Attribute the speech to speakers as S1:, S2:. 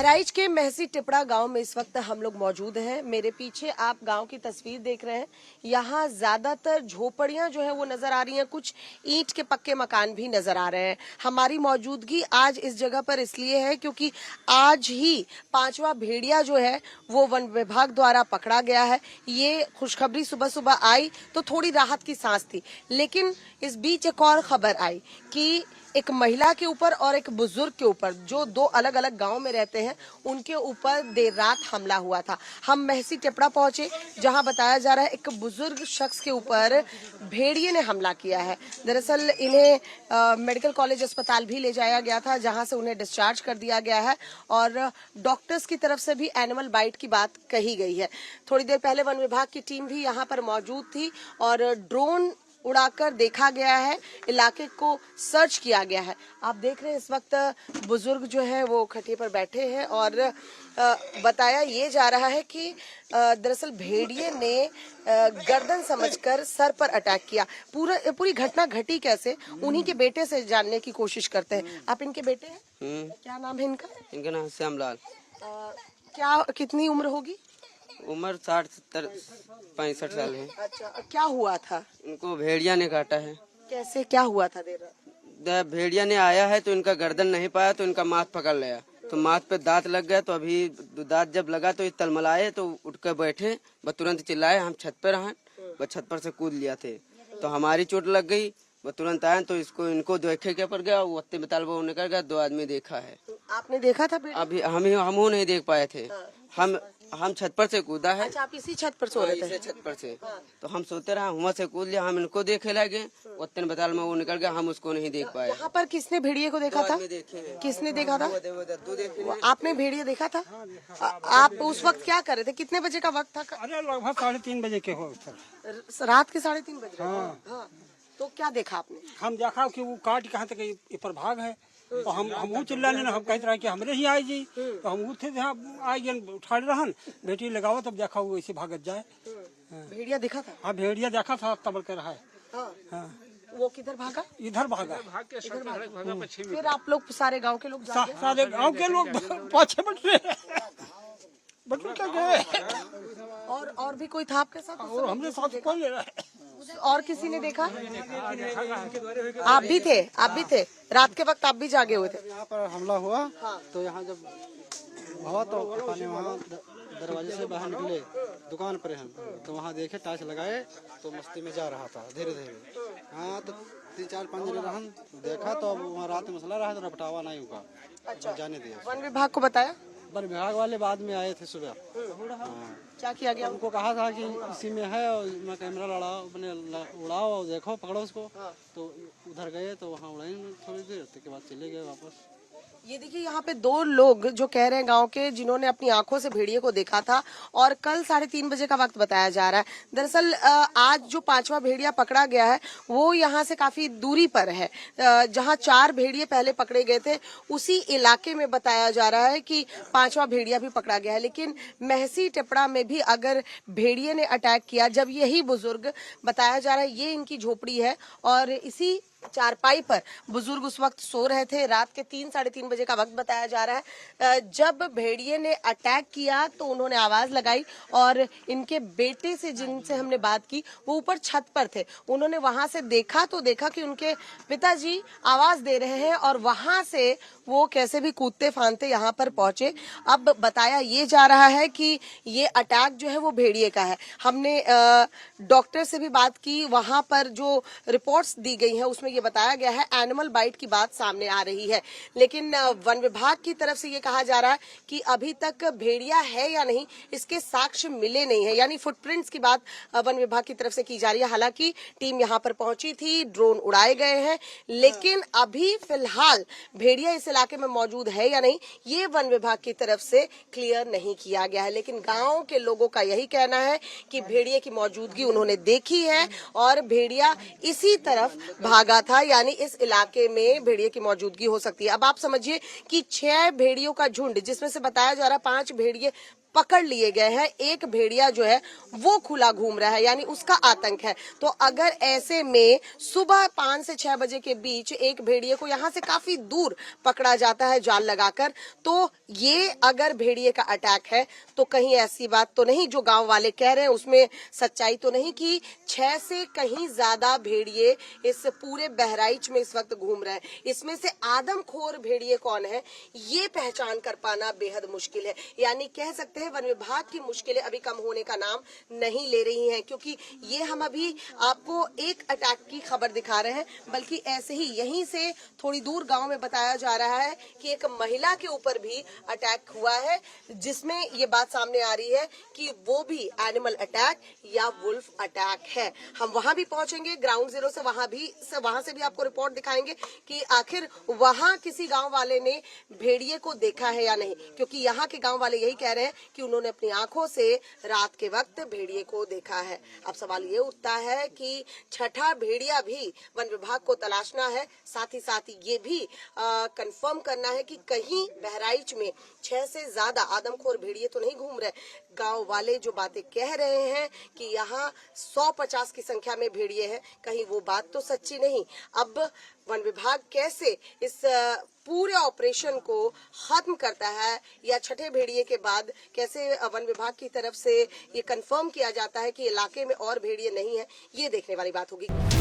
S1: बहराइच के महसी टिपड़ा गांव में इस वक्त हम लोग मौजूद हैं। मेरे पीछे आप गांव की तस्वीर देख रहे हैं। यहाँ ज्यादातर झोपड़ियां जो है वो नजर आ रही हैं, कुछ ईंट के पक्के मकान भी नजर आ रहे हैं। हमारी मौजूदगी आज इस जगह पर इसलिए है क्योंकि आज ही 5वां भेड़िया जो है वो वन विभाग द्वारा पकड़ा गया है। ये खुशखबरी सुबह सुबह आई तो थोड़ी राहत की सांस थी, लेकिन इस बीच एक और खबर आई कि एक महिला के ऊपर और एक बुजुर्ग के ऊपर, जो दो अलग अलग गांव में रहते हैं, उनके ऊपर देर रात हमला हुआ था। हम महसी टिपड़ा पहुंचे जहां बताया जा रहा है एक बुजुर्ग शख्स के ऊपर भेड़िए ने हमला किया है। दरअसल इन्हें मेडिकल कॉलेज अस्पताल भी ले जाया गया था, जहां से उन्हें डिस्चार्ज कर दिया गया है और डॉक्टर्स की तरफ से भी एनिमल बाइट की बात कही गई है। थोड़ी देर पहले वन विभाग की टीम भी यहाँ पर मौजूद थी और ड्रोन उड़ाकर देखा गया है, इलाके को सर्च किया गया है। आप देख रहे हैं इस वक्त बुजुर्ग जो है वो खटिया पर बैठे हैं और बताया ये जा रहा है कि दरअसल भेड़िए ने गर्दन समझकर सर पर अटैक किया। पूरी घटना घटी कैसे, उन्हीं के बेटे से जानने की कोशिश करते हैं। आप इनके बेटे हैं? क्या नाम है इनका?
S2: इनका नाम श्यामलाल।
S1: क्या कितनी उम्र होगी?
S2: उम्र 60, 70, 65 साल है।
S1: अच्छा, क्या हुआ था?
S2: इनको भेड़िया ने काटा है।
S1: कैसे, क्या हुआ था देर रात?
S2: भेड़िया ने आया है तो इनका गर्दन नहीं पाया तो इनका माथ पकड़ लिया, तो माथ पे दांत लग गया। तो अभी दांत जब लगा तो तलमलाए तो उठ कर बैठे, बस तुरंत चिल्लाए। हम छत पर रहें, बस छत पर से कूद लिया थे तो हमारी चोट लग गई। वो तुरंत आए तो इनको देखे क्या पड़ गया, वो अत्ते बताल वो निकल गया। 2 आदमी देखा है।
S1: आपने देखा था?
S2: अभी हम नहीं देख पाए थे। हम छत पर से कूदा है।
S1: अच्छा, आप इसी छत पर सो रहे थे?
S2: छत पर से तो हम सोते रहे, वहाँ से कूद लिया। हम इनको देखे लगे, उतने बताल में वो निकल गया, हम उसको नहीं देख पाए।
S1: यहाँ पर किसने भेड़िए को देखा था? किसने देखा था? आपने भेड़िए देखा था? आप उस वक्त क्या कर रहे थे? कितने बजे का वक्त था?
S3: अरे लगभग 3:30 बजे के हो सर।
S1: रात के 3:30 बजे।
S3: हाँ।
S1: तो क्या देखा आपने?
S3: हम देखा कि वो काट कहाँ तक ऊपर भाग है और हम चिल्लाने ना, हम कहते रहे कि हमरे ही आए जी। तो हम उठे आ गए, उठा रहन बेटी लगाओ, तब देखा वो ऐसे भागत जाए।
S1: भेड़िया देखा था?
S3: हाँ, भेड़िया देखा था, तब कर रहा है। हाँ।
S1: वो किधर भागा?
S3: इधर भागा।
S1: फिर आप लोग सारे गांव के लोग
S3: सारे गाँव के लोग पाछे बैठ रहे क्या गए।
S1: और भी कोई था आपके साथ?
S3: और हमने साथ कौन ले रहा है?
S1: और किसी ने देखा? आप भी थे? आप भी थे रात के वक्त? आप भी जागे हुए थे?
S4: यहाँ पर हमला हुआ तो यहाँ जब हुआ तो पापा वहाँ दरवाजे से बाहर निकले, दुकान पर हम तो वहाँ देखे, टॉर्च लगाए तो मस्ती में जा रहा था धीरे धीरे। हाँ, तो 3-4-5 जने रहन देखा तो अब वहाँ रात में मसला रहा तो रपटावा नहीं हुआ। अच्छा, जाने दिया।
S1: वन विभाग को बताया?
S4: वन विभाग वाले बाद में आए थे सुबह।
S1: क्या किया गया?
S4: उनको कहा था कि इसी में है और मैं कैमरा लड़ाओ, अपने उड़ाओ और देखो, पकड़ो उसको। तो उधर गए तो वहाँ उड़ाई थोड़ी देर, उसके बाद चले गए वापस।
S1: ये देखिए, यहाँ पे 2 लोग जो कह रहे हैं गांव के, जिन्होंने अपनी आंखों से भेड़िए को देखा था और कल 3:30 बजे का वक्त बताया जा रहा है। दरअसल आज जो 5वां भेड़िया पकड़ा गया है वो यहाँ से काफी दूरी पर है। जहाँ 4 भेड़िए पहले पकड़े गए थे, उसी इलाके में बताया जा रहा है कि 5वां भेड़िया भी पकड़ा गया है। लेकिन महसी टिपड़ा में भी अगर भेड़िए ने अटैक किया, जब यही बुजुर्ग, बताया जा रहा है ये इनकी झोपड़ी है और इसी चारपाई पर बुजुर्ग उस वक्त सो रहे थे। रात के 3-3:30 बजे का वक्त बताया जा रहा है। जब भेड़िए ने अटैक किया तो उन्होंने आवाज लगाई और इनके बेटे से, जिनसे हमने बात की, वो ऊपर छत पर थे। उन्होंने वहां से देखा तो देखा कि उनके पिताजी आवाज दे रहे हैं और वहां से वो कैसे भी कूदते फांदते यहाँ पर पहुंचे। अब बताया ये जा रहा है कि ये अटैक जो है वो भेड़िए का है। हमने डॉक्टर से भी बात की, वहां पर जो रिपोर्ट्स दी गई हैं उसमें ये बताया गया है एनिमल बाइट की बात सामने आ रही है। लेकिन वन विभाग की तरफ से ये कहा जा रहा है कि अभी तक भेड़िया है या नहीं इसके साक्ष्य मिले नहीं है, यानी फुटप्रिंट्स की बात वन विभाग की तरफ से की जा रही है। हालांकि टीम यहाँ पर पहुंची थी, ड्रोन उड़ाए गए हैं, लेकिन अभी फिलहाल भेड़िया इस इलाके में मौजूद है या नहीं ये वन विभाग की तरफ से क्लियर नहीं किया गया है। लेकिन गांव के लोगों का यही कहना है कि भेड़िए की मौजूदगी उन्होंने देखी है और भेड़िया इसी तरफ भागा था, यानी इस इलाके में भेड़िए की मौजूदगी हो सकती है। अब आप समझिए कि 6 भेड़ियों का झुंड, जिसमें से बताया जा रहा है 5 भेड़िए पकड़ लिए गए हैं, एक भेड़िया जो है वो खुला घूम रहा है, यानी उसका आतंक है। तो अगर ऐसे में सुबह 5 से 6 बजे के बीच एक भेड़िए को यहाँ से काफी दूर पकड़ा जाता है जाल लगाकर, तो ये अगर भेड़िए का अटैक है तो कहीं ऐसी बात तो नहीं जो गांव वाले कह रहे हैं, उसमें सच्चाई तो नहीं कि 6 से कहीं ज्यादा भेड़िए इस पूरे बहराइच में इस वक्त घूम रहे हैं। इसमें से आदमखोर भेड़िए कौन है ये पहचान कर पाना बेहद मुश्किल है। यानी कह सकते हैं वन विभाग की मुश्किलें अभी कम होने का नाम नहीं ले रही हैं, क्योंकि ये हम अभी आपको एक अटैक की खबर दिखा रहे हैं, बल्कि ऐसे ही यहीं से थोड़ी दूर गांव में बताया जा रहा है कि एक महिला के ऊपर भी अटैक हुआ है, जिसमें ये बात सामने आ रही है कि वो भी एनिमल अटैक या वुल्फ अटैक है। हम वहां भी पहुंचेंगे ग्राउंड जीरो से, वहां से भी आपको रिपोर्ट दिखाएंगे कि आखिर वहां किसी गांव वाले ने भेड़िए को देखा है या नहीं, क्योंकि यहाँ के गांव वाले यही कह रहे हैं कि उन्होंने अपनी आंखों से रात के वक्त भेड़िए को देखा है। अब सवाल ये उठता है कि छठा भेड़िया भी वन विभाग को तलाशना है, साथ ही ये भी कंफर्म करना है कि कहीं बहराइच में 6 से ज्यादा आदमखोर भेड़िए तो नहीं घूम रहे। गांव वाले जो बातें कह रहे हैं कि यहाँ 150 की संख्या में भेड़िए हैं, कहीं वो बात तो सच्ची नहीं। अब वन विभाग कैसे इस पूरे ऑपरेशन को खत्म करता है, या छठे भेड़िए के बाद कैसे वन विभाग की तरफ से ये कंफर्म किया जाता है कि इलाके में और भेड़िए नहीं है, ये देखने वाली बात होगी।